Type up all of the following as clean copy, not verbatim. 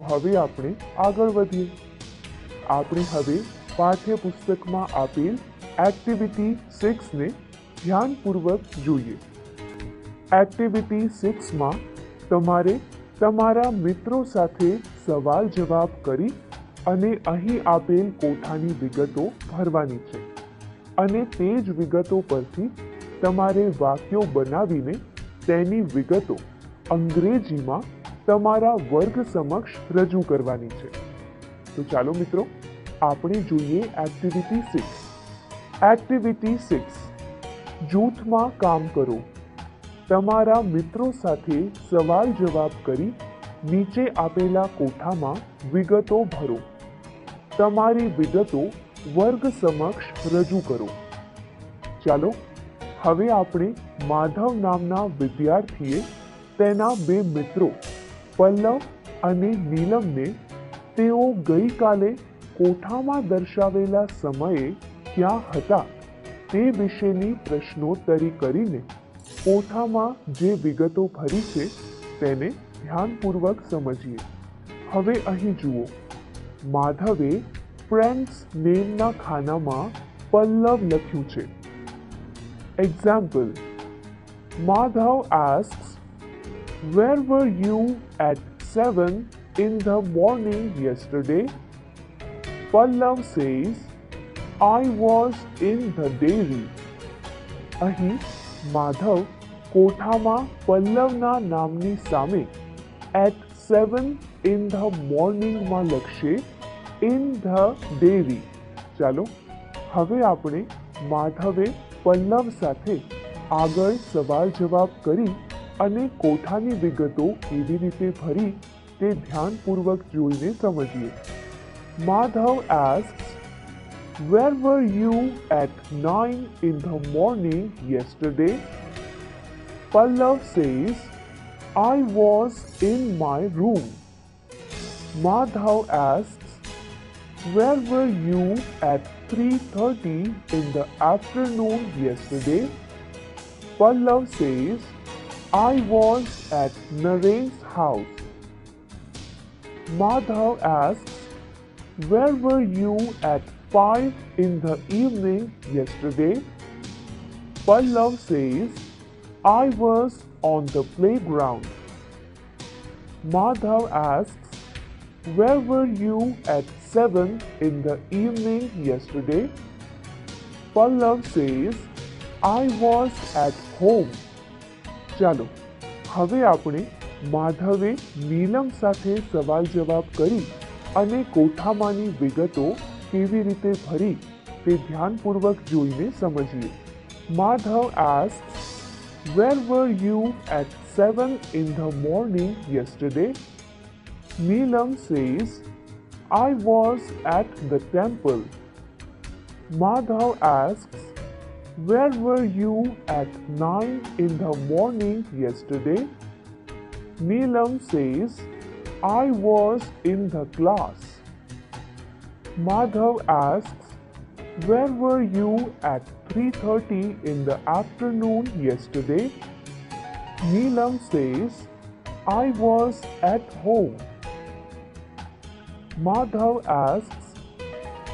હવે આપણે આગળ વધીએ. આપણે હવે પાઠ્યપુસ્તકમાં આપેલ એક્ટિવિટી 6 ને ધ્યાનપૂર્વક જોઈએ. એક્ટિવિટી 6 માં તમારે તમારા મિત્રો સાથે સવાલ જવાબ કરી અને અહીં આપેલ કોઠાની વિગતો ભરવાની છે અને તે જ વિગતો પરથી તમારે વાક્યો બનાવીને તેની વિગતો અંગ્રેજીમાં તમારા વર્ગ સમક્ષ રજૂ કરવાની છે. તો ચાલો મિત્રો, આપણે જોઈએ એક્ટિવિટી 6. એક્ટિવિટી 6 જૂથમાં કામ કરો. તમારા મિત્રો સાથે સવાલ જવાબ કરી નીચે આપેલા કોઠામાં વિગતો ભરો. તમારી વિગતો વર્ગ સમક્ષ રજૂ કરો. ચાલો, હવે આપણે માધવ નામના વિદ્યાર્થીએ તેના 2 મિત્રો પલ્લવ અને નીલમને તેઓ ગઈકાલે કોઠામાં દર્શાવેલા સમયે ક્યાં હતા તે વિશેની પ્રશ્નોત્તરી કરીને કોઠામાં જે વિગતો ભરી છે તેને ધ્યાનપૂર્વક સમજીએ. હવે અહીં જુઓ, માધવે ફ્રેન્ડ્સ નેમના ખાનામાં પલ્લવ લખ્યું છે. Example: Madhav asks, "Where were you at 7 in the morning yesterday?" Pallav says, "I was in the dairy." અહીં માધવ કોઠામાં પલ્લવના નામની સામે at 7 in the morning માં લખશે in the dairy. ચાલો, હવે આપણે માધવે પલ્લવ સાથે આગળ સવાલ જવાબ કરી અને કોઠાની વિગતો કેવી રીતે ભરી તે ધ્યાનપૂર્વક જોઈને સમજીએ. Madhav asks, "Where were you at 9 in the morning yesterday?" Pallav says, "I was in my room." Madhav asks, "Where were you at 3:30 in the afternoon yesterday?" Pallav says, "I was at Naren's house." Madhav asks, "Where were you at 5 in the evening yesterday?" Pallav says, "I was on the playground." Madhav asks, "Where were you at 7 in the evening yesterday?" Pallav says, "I was at home." ચાલો, હવે આપણે માધવે નીલમ સાથે સવાલ જવાબ કરી અને કોઠામાંની વિગતો કેવી રીતે ભરી તે ધ્યાનપૂર્વક જોઈને સમજીએ. Madhav asks, "Where were you at 7 in the morning yesterday?" Neelam says, "I was at the temple." Madhav asks, "Where were you at 9 in the morning yesterday?" Neelam says, "I was in the class." Madhav asks, "Where were you at 3:30 in the afternoon yesterday?" Neelam says, "I was at home." Madhav asks,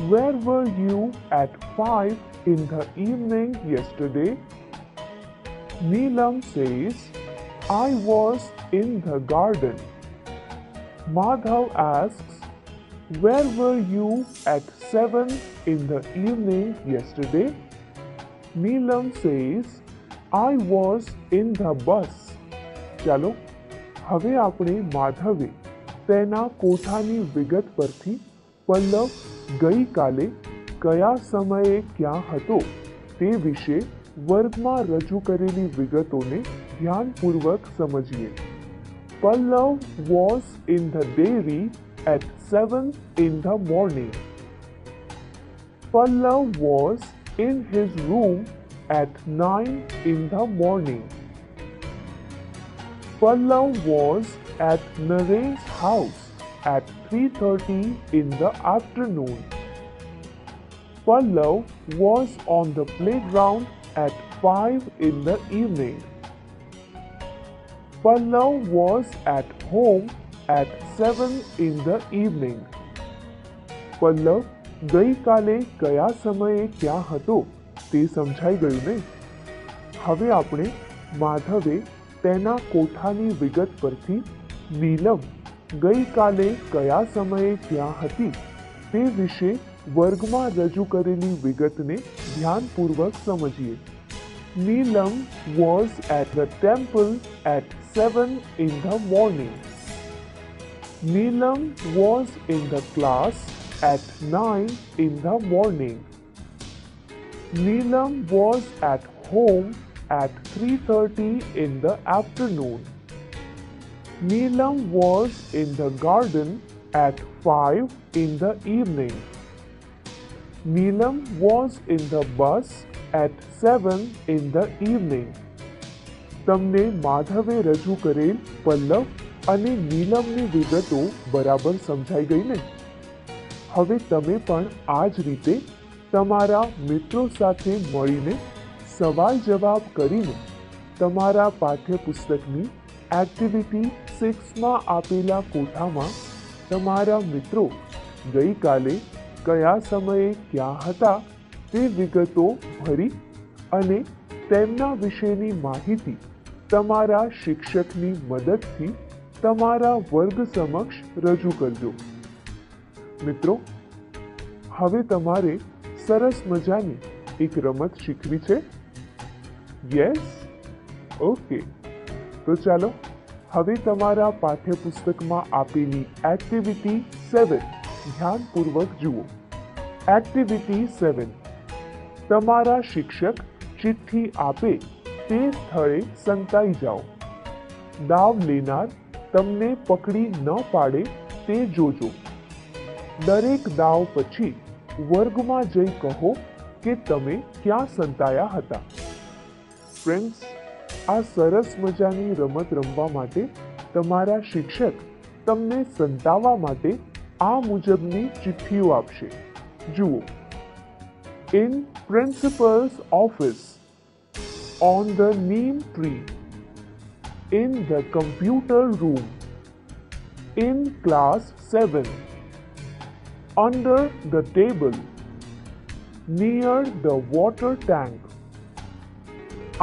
"Where were you at 5 in the evening yesterday?" Neelam says, "I was in the garden." Madhav asks, "Where were you at 7 in the evening yesterday?" Neelam says, "I was in the bus." ચાલો, હવે આપણે માધવે તેના કોઠાની વિગત પરથી પલ્લવ ગઈકાલે કયા સમયે ક્યાં હતો તે વિશે વર્ગમાં રજૂ કરેલી વિગતોને ધ્યાનપૂર્વક સમજીએ. Pallav was in the dairy at 7 in the morning. Pallav was in his room at 9 in the morning. Pallav was at Naren's house at 3:30 in the afternoon. Pallav was on the playground at 5 in the evening. Pallav was at home at 7 in the evening. પલ્લવ, ગઈકાલે કયા સમયે ક્યાં હતો તે સમજાઈ ગયું ને? હવે આપણે માધવે તેના કોઠાની વિગત પરથી નીલમ ગઈકાલે કયા સમયે ક્યાં હતી તે વિશે વર્ગમાં રજૂ કરેલી વિગતને ધ્યાનપૂર્વક સમજીએ. Neelam was at the temple at 7 in the morning. Neelam was in the class at 9 in the morning. Neelam was at home at 3:30 in the afternoon. Neelam was in the garden at 5 in the evening. Neelam was in the bus at 7 in the evening. તમને માધવે રજૂ કરેલ પલ્લવ અને નીલમની વિગતો બરાબર સમજાઈ ગઈ ને? હવે તમે પણ આ જ રીતે તમારા મિત્રો સાથે મળીને સવાલ જવાબ કરીને તમારા પાઠ્યપુસ્તકની એક્ટિવિટી 6માં આપેલા કોઠામાં તમારા મિત્રો ગઈકાલે કયા સમયે ક્યાં હતા તે વિગતો ભરી અને તેમના વિશેની માહિતી તમારા શિક્ષકની મદદથી તમારા વર્ગ સમક્ષ રજૂ કરજો. મિત્રો, હવે તમારે સરસ મજાની એક રમત શીખવી છે. યસ? ઓકે, તો ચાલો હવે તમારા પાઠ્યપુસ્તકમાં આપેલી એક્ટિવિટી 7 ધ્યાનપૂર્વક જુઓ. એક્ટિવિટી 7. તમારા શિક્ષક ચિઠ્ઠી આપે તે સ્થળે સંતાઈ જાઓ. દાવ લેનાર તમને પકડી ન પાડે તે જોજો. દરેક દાવ પછી વર્ગમાં જઈ કહો કે તમે ક્યાં સંતાયા હતા. ફ્રેન્ડ્સ, આ સરસ મજાની રમત રમવા માટે તમારા શિક્ષક તમને સંતાવવા માટે આ મુજબની ચિઠ્ઠીઓ આપશે. જુઓ. In principal's office, on the neem tree, in the computer room, in class 7, under the table, near the water tank.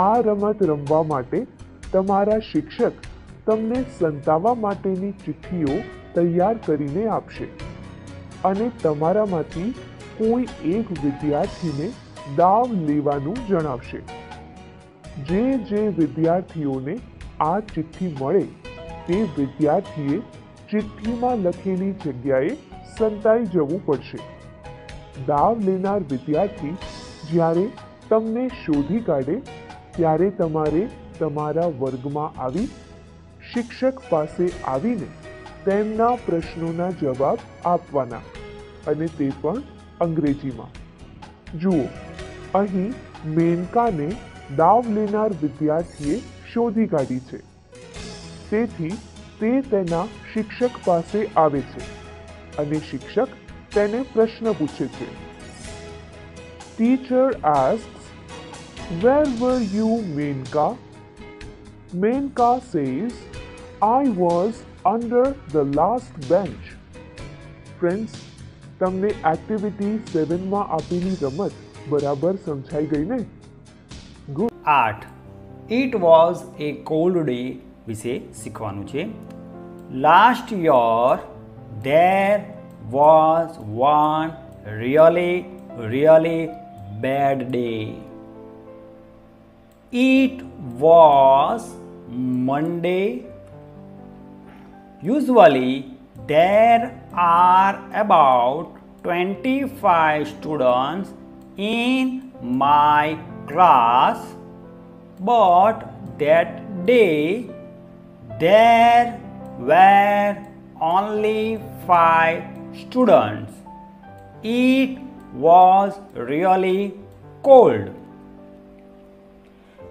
આ રમત રમવા માટે તમારા શિક્ષક તમને સંતાવવા માટેની ચિઠ્ઠીઓ તૈયાર કરીને આપશે અને તમારામાંથી કોઈ એક વિદ્યાર્થીને દાવ લેવાનું જણાવશે. જે વિદ્યાર્થીઓને આ ચિઠ્ઠી મળે તે વિદ્યાર્થીએ ચિઠ્ઠીમાં લખેલી જગ્યાએ સંતાઈ જવું પડશે. દાવ લેનાર વિદ્યાર્થી જ્યારે તમને શોધી કાઢે ત્યારે તમારે તમારા વર્ગમાં આવી શિક્ષક પાસે આવીને તેમના પ્રશ્નોના જવાબ આપવાના અને તે પણ અંગ્રેજીમાં. જુઓ, અહીં મેનકાને દાવ લેનાર વિદ્યાર્થીએ શોધી કાઢી છે. તેથી તે તેના શિક્ષક પાસે આવે છે અને શિક્ષક તેને પ્રશ્ન પૂછે છે. Teacher asks, "Where were you, Menka?" Menka says, "I was under the last bench." Friends, તમને એક્ટિવિટી 7માં આપેલી રમત બરાબર સમજાઈ ગઈ ને? Good. 8. It was a cold day વિશે શીખવાનું છે. Last year there was one really bad day. It was Monday. Usually there are about 25 students in my class, but that day there were only 5 students. It was really cold.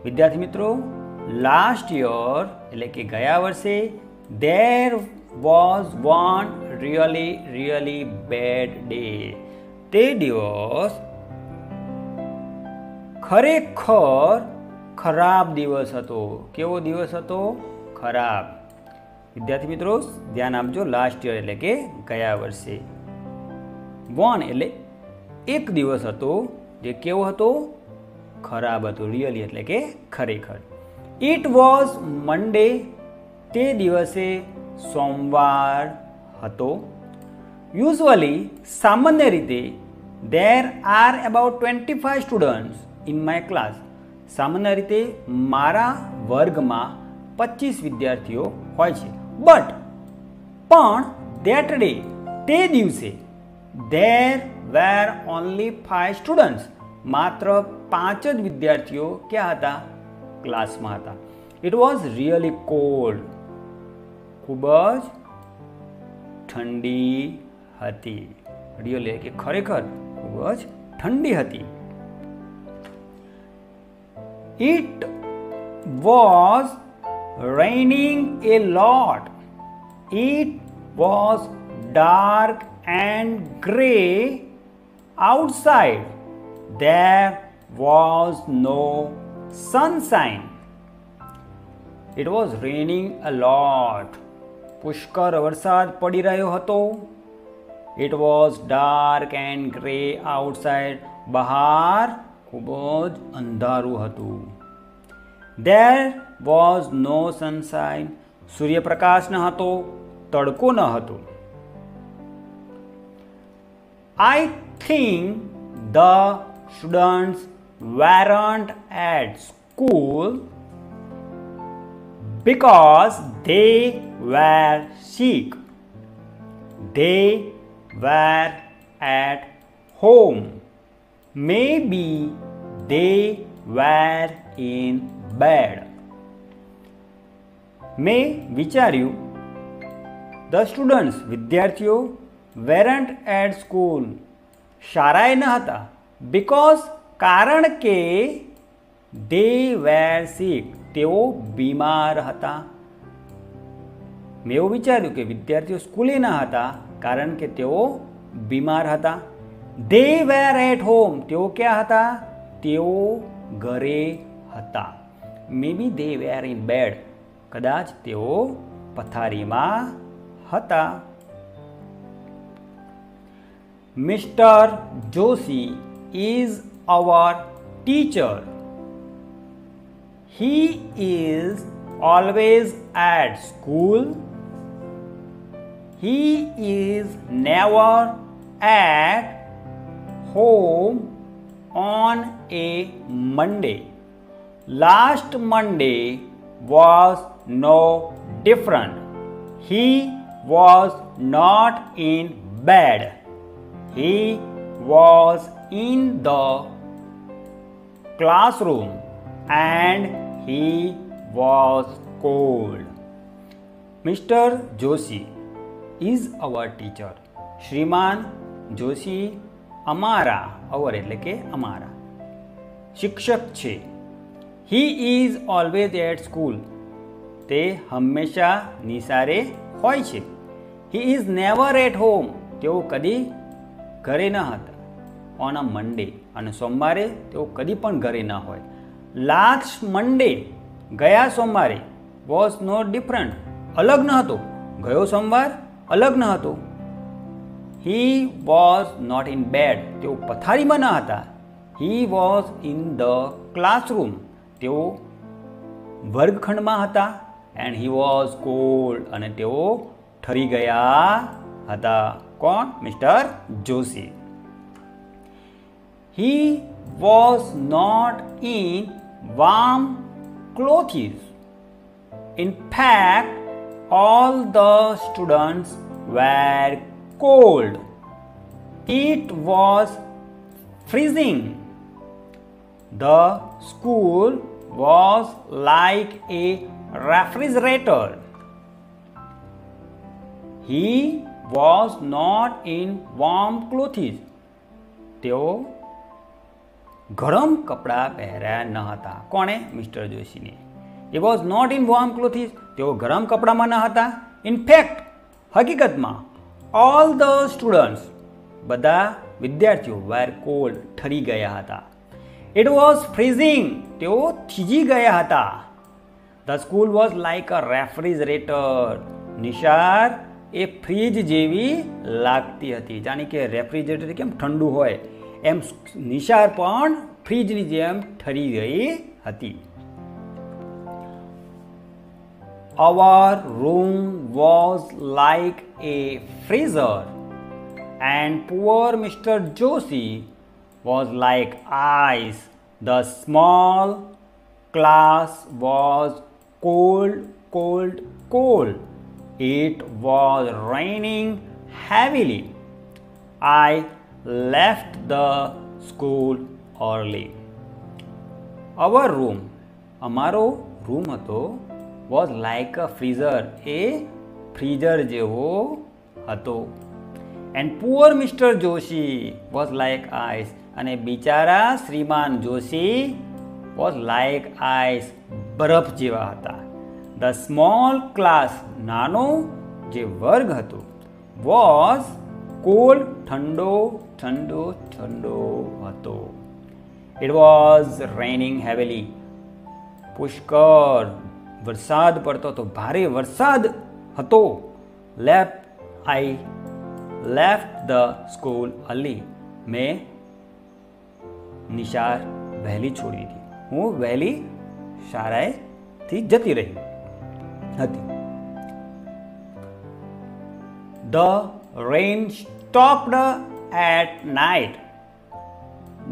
વિદ્યાર્થી મિત્રો, last year એટલે કે ગયા વર્ષે there was one really bad day. તે દિવસ ખરેખર ખરાબ દિવસ હતો. કેવો દિવસ હતો? ખરાબ. વિદ્યાર્થી મિત્રો ધ્યાન આપજો, લાસ્ટ યર એટલે કે ગયા વર્ષે. વન એટલે એક દિવસ હતો જે કેવો હતો? ખરાબ હતો. રિયલી એટલે કે ખરેખર. ઇટ વોઝ મંડે, તે દિવસે સોમવાર હતો. યુઝ્યુઅલી, સામાન્ય રીતે, there are about 25 students in my class. સામાન્ય રીતે મારા વર્ગમાં 25 વિદ્યાર્થીઓ હોય છે. પણ that day, તે દિવસે, there were only 5 students. માત્ર 5 જ વિદ્યાર્થીઓ ક્યાં હતા? ક્લાસમાં હતા. It was really cold. ખૂબ જ ઠંડી હતી. રિયલી કે ખરેખર ખૂબ જ ઠંડી હતી. It was raining a lot. It was dark and grey outside. There was no sunshine. It was raining a lot. પુષ્કળ વરસાદ પડી રહ્યો હતો. It was dark and grey outside. બહાર ખૂબ જ અંધારું હતું. There was no sunshine. સૂર્યપ્રકાશ ન હતો, તડકો ન હતો. I think the students weren't at school because they were sick. They were at home. Maybe they were in bed. મેં વિચાર્યું, the students વિદ્યાર્થીઓ weren't at school શાળાએ ન હતા, because કારણ કે they were sick તેઓ બીમાર હતા. મેં એવું વિચાર્યું કે વિદ્યાર્થીઓ સ્કૂલે ન હતા કારણ કે તેઓ બીમાર હતા. they were at home તેઓ ક્યાં હતા? તેઓ ઘરે હતા. maybe they were in bed કદાચ તેઓ પથારીમાં હતા. Mr. Joshi is our teacher. He is always at school. He is never at home on a Monday. Last Monday was no different. He was not in bed. He was in the classroom and he was cold. Mr. Joshi is our teacher. શ્રીમાન જોશી અમારા, our એટલે કે અમારા શિક્ષક છે. He is always at school. તે હંમેશા નિસારે હોય છે. He is never at home. તેઓ કદી ઘરે ન હતા. On a Monday અને સોમવારે તેઓ કદી પણ ઘરે ન હોય. Last Monday ગયા સોમવારે was not different અલગ ન હતો. ગયો સોમવાર અલગ ન હતો. He was not in bed તેઓ પથારીમાં ન હતા. He was in the classroom તેઓ વર્ગખંડમાં હતા. And he was cold અને તેઓ ઠરી ગયા હતા. કોણ? Mister Joshi. He was not in warm clothes. In fact, all the students were cold. It was freezing. The school was like a refrigerator. He was not in warm clothes. તેઓ ગરમ કપડાં પહેર્યા ન હતા. કોણે? Mister જોશીને. He was not in warm clothes. તેઓ ગરમ કપડામાં ન હતા. In fact, હકીકતમાં all the students બધા વિદ્યાર્થીઓ were cold ઠરી ગયા હતા. It was freezing. તેઓ થીજી ગયા હતા. The school was like a refrigerator. Nishar A fridge જેવી લાગતી હતી. જાણે કે રેફ્રિજરેટર કેમ ઠંડુ હોય એમ નિશાર પણ ફ્રીજની જેમ ઠરી ગઈ હતી. Our room was like a freezer and poor Mr. Joshi was like ice. The small class was cold, cold, cold. It was raining heavily. I left the school early. Our room, અમારો room હતો, was like a freezer, A freezer જેવો હતો. And poor Mr. Joshi was like ice, અને બિચારા શ્રીમાન Joshi was like ice, બરફ જેવા હતા. The small class, નાનો જે વર્ગ હતો, was cold, ઠંડો ઠંડો ઠંડો હતો. It was raining heavily, પુષ્કળ વરસાદ પડતો હતો, ભારે વરસાદ હતો. I left the school early, મેં નિશાળ વહેલી છોડી દીધી. હું વહેલી શાળાએથી જતી રહી હતી. The rain stopped at night.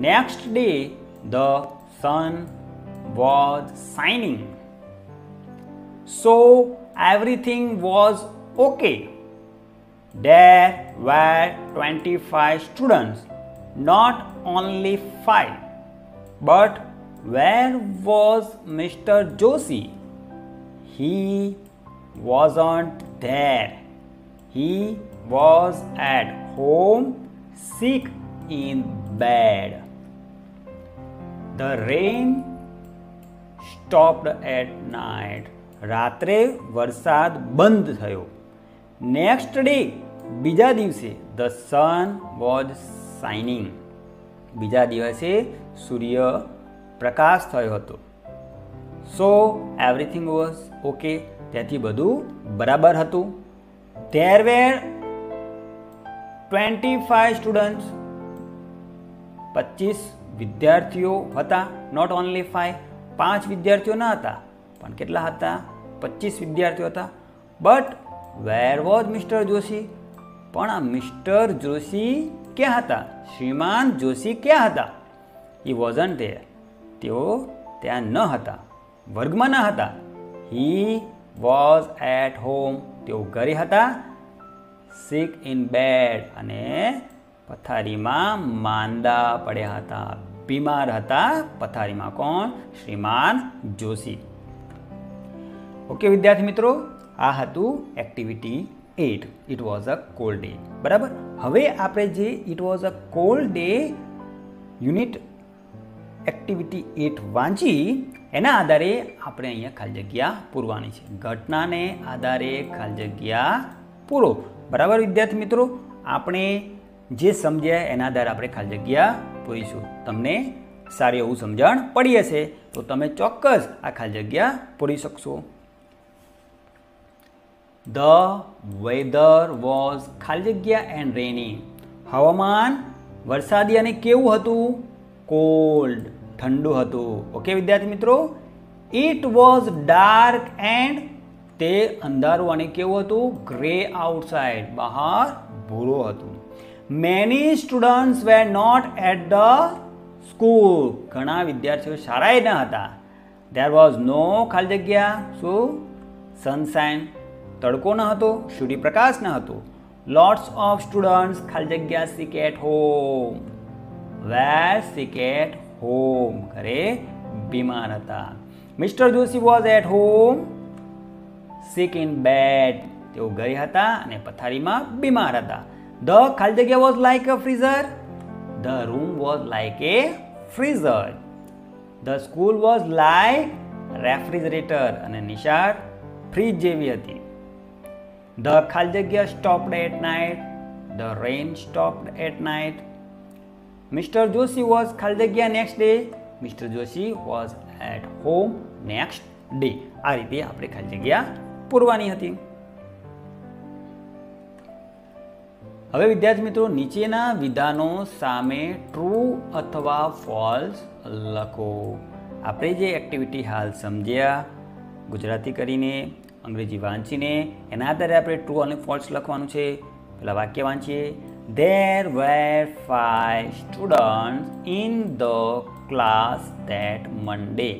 Next day the sun was shining. So everything was okay. There were 25 students, not only 5. But where was Mr. Joshi? He wasn't there. He was at home, sick in bed. The rain stopped at night. રાત્રે વરસાદ બંધ થયો. Next day, બીજા દિવસે, the sun was shining. બીજા દિવસે સૂર્ય પ્રકાશ થયો હતો. સો એવરીથિંગ વોઝ ઓકે, તેથી બધું બરાબર હતું. ધેર વેર 25 સ્ટુડન્ટ્સ, 25 વિદ્યાર્થીઓ હતા. નોટ ઓનલી 5, 5 વિદ્યાર્થીઓ ન હતા, પણ કેટલા હતા? 25 વિદ્યાર્થીઓ હતા. But where was mister Joshi? પણ આ મિસ્ટર જોશી ક્યાં હતા? શ્રીમાન જોશી ક્યાં હતા? હી વોઝન્ટ ધેર, તેઓ ત્યાં ન હતા, વર્ગમાં ન હતા. હી વોઝ એટ હોમ, તેઓ ઘરે હતા. સિક ઇન બેડ, અને પથારીમાં માંદા પડ્યા હતા, બીમાર હતા પથારીમાં. કોણ? શ્રીમાન જોશી. ઓકે વિદ્યાર્થી મિત્રો, આ હતું activity 8. It was a cold day. બરાબર. હવે આપણે જે it was a cold day unit activity 8 વાંચી, એના આધારે આપણે અહીંયા ખાલી જગ્યા પૂરવાની છે. ઘટનાને આધારે ખાલી જગ્યા પૂરો. બરાબર વિદ્યાર્થી મિત્રો, આપણે જે સમજ્યા એના આધારે આપણે ખાલી જગ્યા પૂરીશું. તમને સારી એવું સમજણ પડી હશે તો તમે ચોક્કસ આ ખાલી જગ્યા પૂરી શકશો. The weather was ખાલી જગ્યા and rainy. હવામાન વરસાદી અને કેવું હતું? કોલ્ડ, ઠંડુ હતું. ઓકે વિદ્યાર્થી મિત્રો. It was dark and, તે અંધારું અને કેવું હતું? ગ્રે આઉટસાઇડ, બહાર ભૂરો હતું. Many students were not at the school. ઘણા વિદ્યાર્થીઓ શાળાએ ન હતા. There was no ખાલી જગ્યા શું? sunshine, તડકો ન હતો, સૂર્યપ્રકાશ ન હતો. Lots of students ખાલી જગ્યા sick at home. Were sick at home, ઘરે બીમાર હતા. Mr. Joshi was at home, sick in bed, તેઓ ઘરે હતા અને પથારીમાં બીમાર હતા. The ખાલી જગ્યા was like a freezer. The room was like a freezer. The school was like refrigerator, અને નિશાળ ફ્રીજ જેવી હતી. The ખાલી જગ્યા stopped at night. The rain stopped at night. Mr. Joshi was ખાલી જગ્યા next day. Mr. Joshi was at home next day. આ રીતે આપણે ખાલી જગ્યા પૂરવાની હતી. હવે વિદ્યાર્થી મિત્રો નીચેના વિધાનો સામે ટ્રુ અથવા ફોલ્સ લખો. આપણે જે એક્ટિવિટી હાલ સમજ્યા ગુજરાતી કરીને અંગ્રેજી વાંચીને એના આધારે આપણે ટ્રુ અને ફોલ્સ લખવાનું છે. પેલા વાક્ય વાંચીએ. There were 5 students in the class that Monday.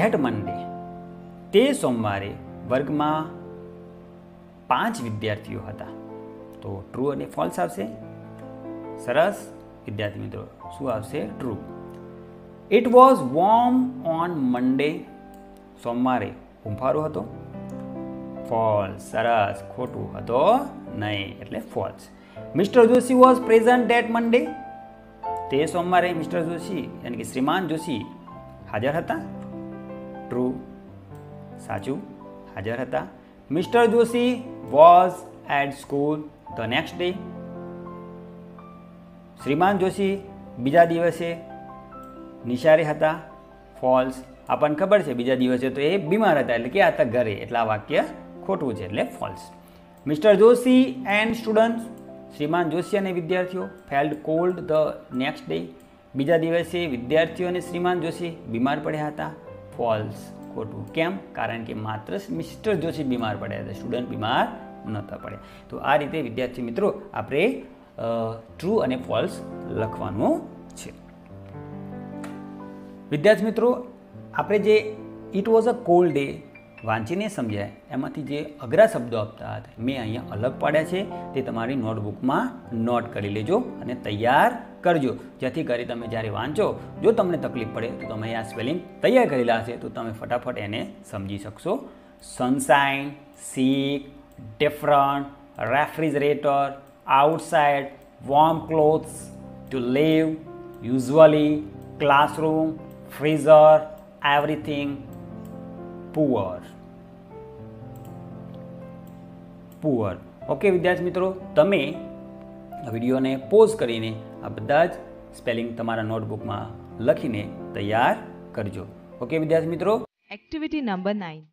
That Monday. તે સોમવારે વર્ગમાં 5 વિદ્યાર્થીઓ હતા. તો ટ્રુ અને ફોલ્સ આવશે. સરસ વિદ્યાર્થી મિત્રો, શું આવશે? True. It was warm on Monday. સોમવારે હુંફારો હતો. ફોલ્સ. સરસ. ખોટું હતો નહીં એટલે false. Mister Joshi was present that Monday. તે સોમવારે મિસ્ટર જોશી યાની કે શ્રીમાન જોશી હાજર હતા. ટ્રુ. સાચું, હાજર હતા. Mister Joshi was at school the next day. શ્રીમાન જોશી બીજા દિવસે નિશાળે હતા. ફોલ્સ. આપણને ખબર છે બીજા દિવસે તો એ બીમાર હતા એટલે કે હતા ઘરે, એટલે આ વાક્ય ખોટું છે એટલે false. Mister Joshi and students. શ્રીમાન જોશી અને વિદ્યાર્થીઓ felt cold the next day. બીજા દિવસે વિદ્યાર્થીઓ અને શ્રીમાન જોશી બીમાર પડ્યા હતા. ફોલ્સ. ખોટું. કેમ? કારણ કે માત્ર મિસ્ટર જોશી બીમાર પડ્યા હતા, સ્ટુડન્ટ બીમાર નહોતા પડ્યા. તો આ રીતે વિદ્યાર્થી મિત્રો આપણે ટ્રુ અને ફોલ્સ લખવાનું છે. વિદ્યાર્થી મિત્રો આપણે જે it was a cold day વાંચીને સમજાય એમાંથી જે અઘરા શબ્દો આપતા હતા મેં અહીંયા અલગ પાડ્યા છે. તે તમારી નોટબુકમાં નોટ કરી લેજો અને તૈયાર કરજો, જેથી કરી તમે જ્યારે વાંચો જો તમને તકલીફ પડે તો તમે આ સ્પેલિંગ તૈયાર કરેલા હશે તો તમે ફટાફટ એને સમજી શકશો. Sunshine, sick, different, refrigerator, outside, warm clothes, to leave, usually, classroom, freezer, everything, poor. Poor. Okay વિદ્યાર્થી મિત્રો, તમે વિડીયોને પોઝ કરીને આ બધા જ સ્પેલિંગ તમારા નોટબુકમાં લખીને તૈયાર કરજો. ઓકે વિદ્યાર્થી મિત્રો. Activity number 9.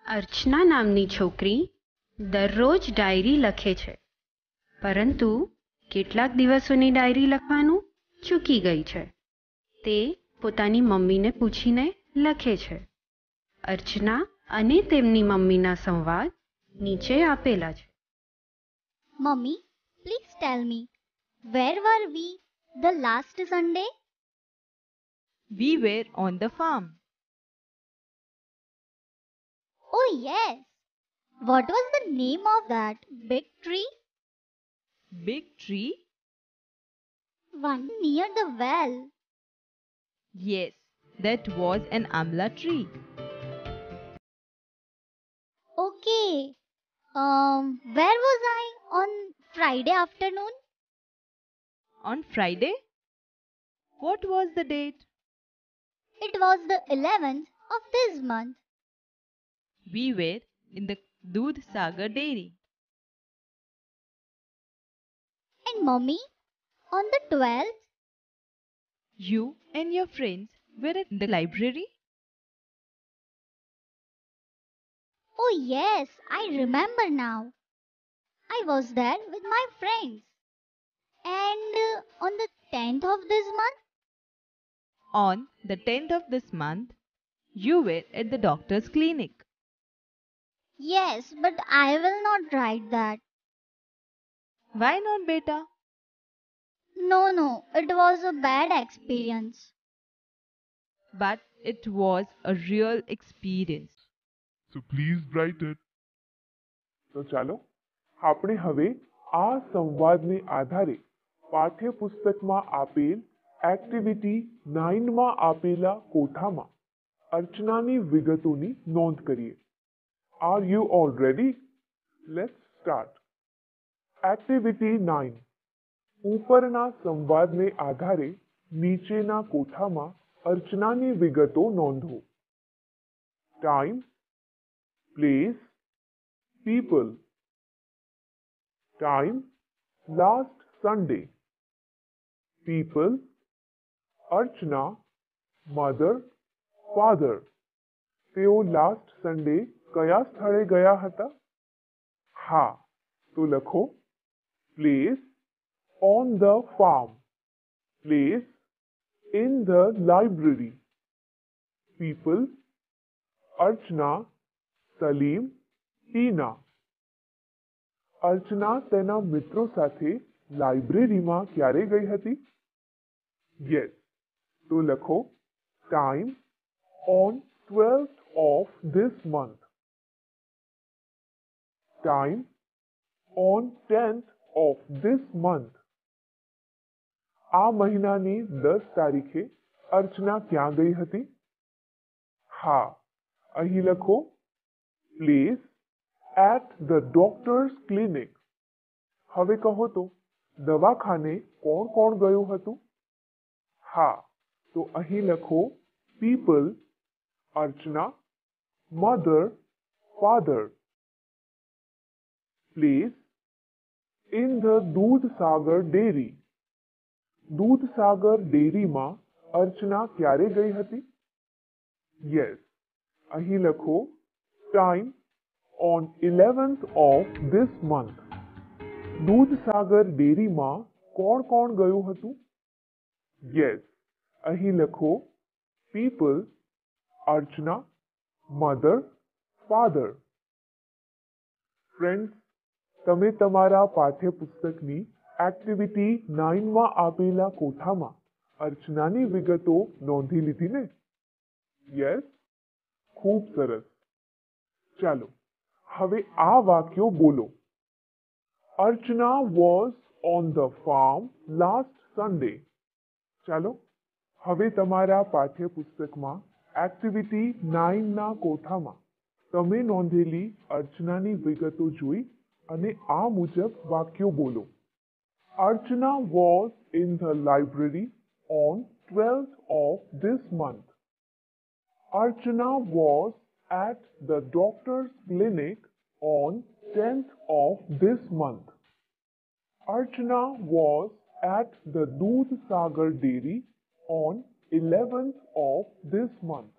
અર્ચના નામની છોકરી દરરોજ ડાયરી લખે છે, પરંતુ કેટલાક દિવસોની ડાયરી લખવાનું ચૂકી ગઈ છે. તે પોતાની મમ્મીને પૂછીને લખે છે. અર્ચના અને તેમની મમ્મીના સંવાદ નીચે આપેલા છે. Mummy, please tell me, where were we the last Sunday? We were on the farm. Oh yes. What was the name of that big tree? Big tree? One near the well. Yes, that was an amla tree. Okay. Where was I on Friday afternoon? On Friday? What was the date? It was the 11th of this month. We were in the Doodh Sagar dairy. And Mummy, on the 12th? You and your friends were at the library? Oh yes, I remember now. I was there with my friends. And on the 10th of this month? On the 10th of this month, you were at the doctor's clinic. Yes, but I will not write that. Why not, beta? No, it was a bad experience. But it was a real experience. So please write it. તો ચાલો આપણે હવે આ સંવાદને આધારે પાઠ્યપુસ્તકમાં આપેલ activity 9 માં આપેલા કોઠામાં અર્ચનાની વિગતોની નોંધ કરીએ. Are you all ready? Let's start. Activity 9. ઉપરના સંવાદને આધારે નીચેના કોઠામાં અર્ચનાની વિગતો નોંધો. Time, place, people. Time, last Sunday. People, Archana, mother, father. તેઓ લાસ્ટ સન્ડે કયા સ્થળે ગયા હતા? હા, તો લખો place on the farm, place in the library. People Archana, Salim, Tina. અર્ચના તેના મિત્રો સાથે લાઇબ્રેરીમાં ક્યારે ગઈ હતી? યસ, તો લખો time on 12th of this month. Time on 10th of this month. આ મહિનાની 10 તારીખે અર્ચના ક્યાં ગઈ હતી? હા, અહીં લખો place at the doctor's clinic. હવે કહો તો દવાખાને કોણ કોણ ગયું હતું? હા, તો અહીં લખો people, Archana, mother, father. Place in the Dudhsagar dairy. Dudhsagar ડેરીમાં અર્ચના ક્યારે ગઈ હતી? યસ, અહીં લખો time on 11th of this month. Dudhsagar ડેરીમાં કોણ કોણ ગયું હતું? યસ, અહીં લખો people, અર્ચના, mother, father. ફ્રેન્ડ્સ, તમે તમારા પાઠ્યપુસ્તકની એક્ટિવિટી 9માં આપેલા કોઠામાં અર્ચનાની વિગતો નોંધી લીધી ને? યસ, ખૂબ સરસ. ચાલો હવે આ વાક્યો બોલો. Archana was on the farm last Sunday. ચાલો હવે તમારા પાઠ્યપુસ્તકમાં એક્ટિવિટી 9ના કોઠામાં તમે નોંધેલી અર્ચનાની વિગતો જોઈ અને આ મુજબ વાક્યો બોલો. Archana was in the library on 12th of this month. Archana was at the doctor's clinic on 10th of this month. Archana was at the Dudhsagar dairy on 11th of this month.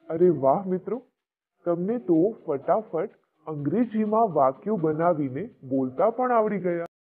અરે વાહ મિત્રો, તમને તો ફટાફટ અંગ્રેજીમાં વાક્યો બનાવીને બોલતા પણ આવડી ગયા.